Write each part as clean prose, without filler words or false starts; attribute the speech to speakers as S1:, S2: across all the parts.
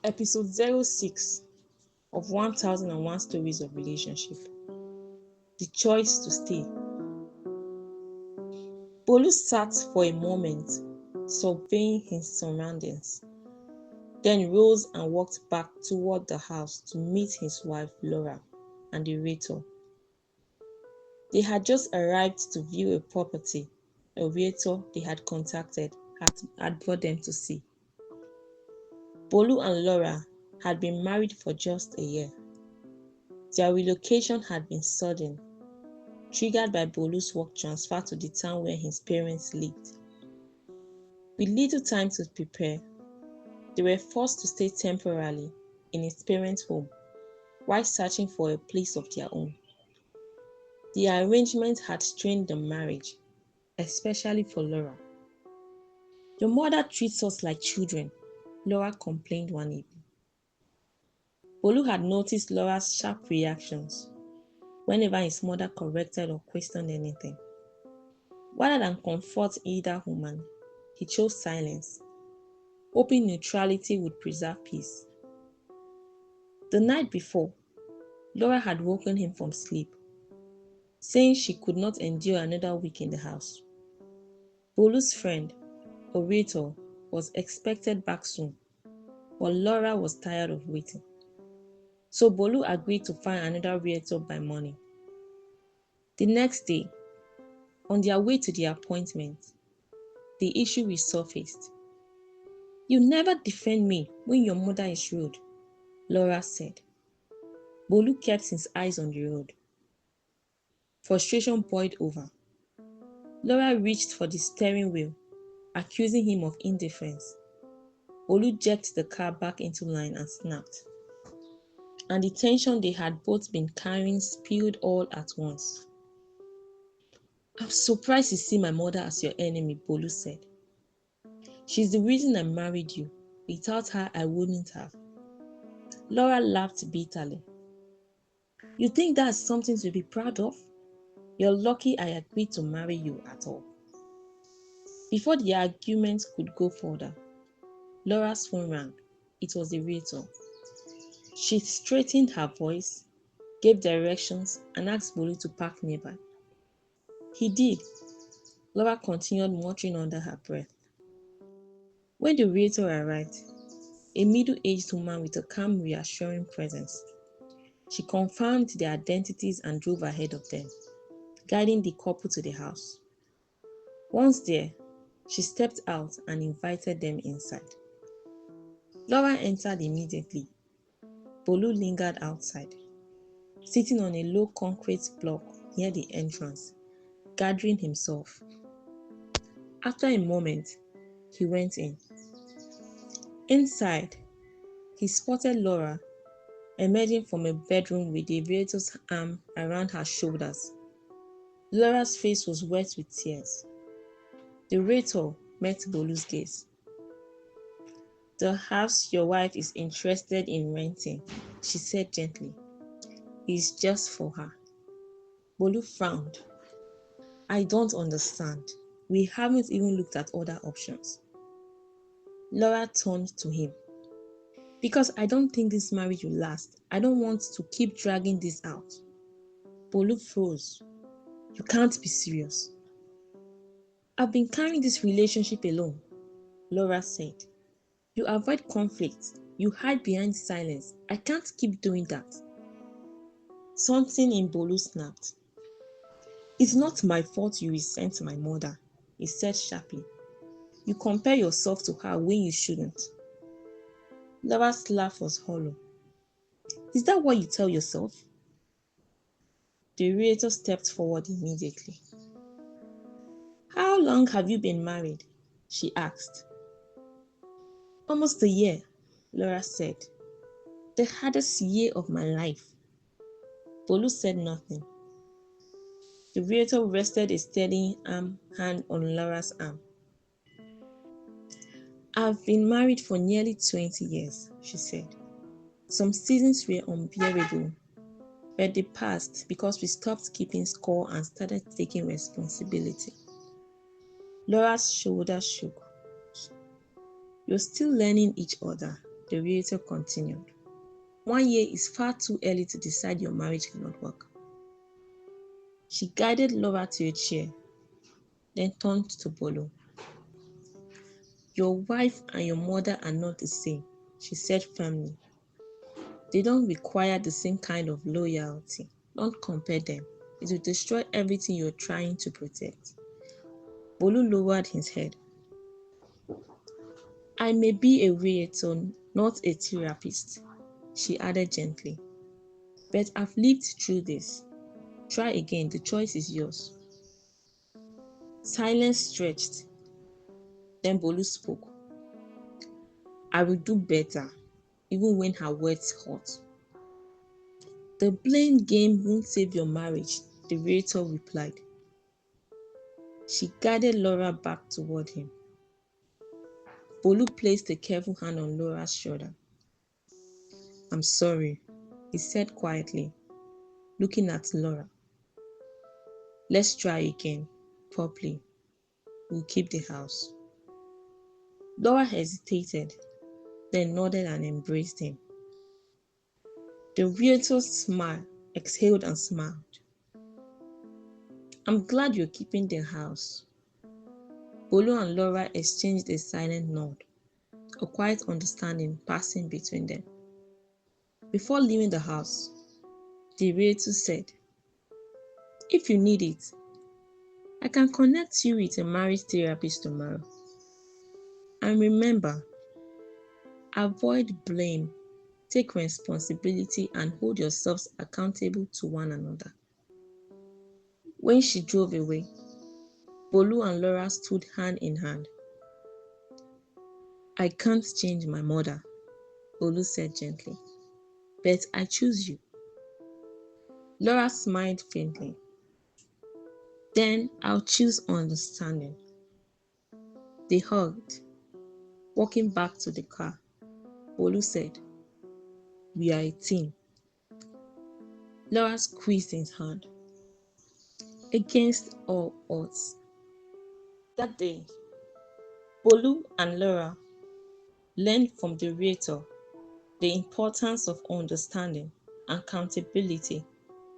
S1: Episode 06 of 1001 Stories of Relationship. The choice to stay. Bolu sat for a moment, surveying his surroundings, then rose and walked back toward the house to meet his wife Laura and the realtor. They had just arrived to view a property a realtor they had contacted had brought them to see. Bolu and Laura had been married for just a year. Their relocation had been sudden, triggered by Bolu's work transfer to the town where his parents lived. With little time to prepare, they were forced to stay temporarily in his parents' home while searching for a place of their own. The arrangement had strained the marriage, especially for Laura. "Your mother treats us like children," Laura complained one evening. Bolu had noticed Laura's sharp reactions whenever his mother corrected or questioned anything. Rather than confront either woman, he chose silence, hoping neutrality would preserve peace. The night before, Laura had woken him from sleep, saying she could not endure another week in the house. Bolu's friend, a realtor, was expected back soon, but Laura was tired of waiting. So Bolu agreed to find another realtor by morning. The next day, on their way to the appointment, the issue resurfaced. "You never defend me when your mother is rude," Laura said. Bolu kept his eyes on the road. Frustration boiled over. Laura reached for the steering wheel, accusing him of indifference. Bolu jerked the car back into line and snapped. And the tension they had both been carrying spilled all at once. "I'm surprised you see my mother as your enemy," Bolu said. "She's the reason I married you. Without her, I wouldn't have." Laura laughed bitterly. "You think that's something to be proud of? You're lucky I agreed to marry you at all." Before the argument could go further, Laura's phone rang. It was the realtor. She straightened her voice, gave directions, and asked Bolu to park nearby. He did. Laura continued muttering under her breath. When the realtor arrived, a middle-aged woman with a calm, reassuring presence, she confirmed their identities and drove ahead of them, guiding the couple to the house. Once there, she stepped out and invited them inside. Laura entered immediately. Bolu lingered outside, sitting on a low concrete block near the entrance, gathering himself. After a moment, he went in. Inside, he spotted Laura emerging from a bedroom with the realtor's arm around her shoulders. Laura's face was wet with tears. The realtor met Bolu's gaze. "The house your wife is interested in renting," she said gently, "is just for her." Bolu frowned. "I don't understand. We haven't even looked at other options." Laura turned to him. "Because I don't think this marriage will last. I don't want to keep dragging this out." Bolu froze. "You can't be serious." "I've been carrying this relationship alone," Laura said. "You avoid conflict. You hide behind silence. I can't keep doing that." Something in Bolu snapped. "It's not my fault you resent my mother," he said sharply. "You compare yourself to her when you shouldn't." Laura's laugh was hollow. "Is that what you tell yourself?" The realtor stepped forward immediately. "How long have you been married?" she asked. "Almost a year," Laura said. "The hardest year of my life." Bolu said nothing. The realtor rested a steady hand on Laura's arm. "I've been married for nearly 20 years, she said. "Some seasons were unbearable, but they passed because we stopped keeping score and started taking responsibility." Laura's shoulders shook. "You're still learning each other," The realtor continued. 1 year is far too early to decide your marriage cannot work. She guided Laura to a chair, then turned to Bolu. Your wife and your mother are not the same, she said firmly. They don't require the same kind of loyalty. Don't compare them. It will destroy everything you're trying to protect. Bolu lowered his head. I may be a realtor, not a therapist, she added gently. But I've lived through this. Try again, the choice is yours. Silence stretched. Then Bolu spoke. I will do better, even when her words hurt. The blame game won't save your marriage, the realtor replied. She guided Laura back toward him. Bolu placed a careful hand on Laura's shoulder. I'm sorry, he said quietly, looking at Laura. Let's try again, properly. We'll keep the house. Laura hesitated, then nodded and embraced him. The realtor smiled, exhaled and smiled. I'm glad you're keeping the house. Bolu and Laura exchanged a silent nod, a quiet understanding passing between them. Before leaving the house, the realtor said, if you need it, I can connect you with a marriage therapist tomorrow. And remember, avoid blame, take responsibility and hold yourselves accountable to one another. When she drove away, Bolu and Laura stood hand in hand. I can't change my mother, Bolu said gently, but I choose you. Laura smiled faintly. Then I'll choose understanding. They hugged. Walking back to the car, Bolu said, we are a team. Laura squeezed his hand. Against all odds. That day, Bolu and Laura learned from the realtor the importance of understanding, accountability,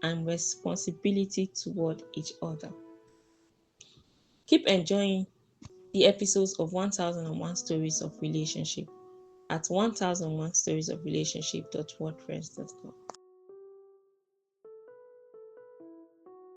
S1: and responsibility toward each other. Keep enjoying the episodes of 1001 Stories of Relationship at 1001storiesofrelationship.wordpress.com.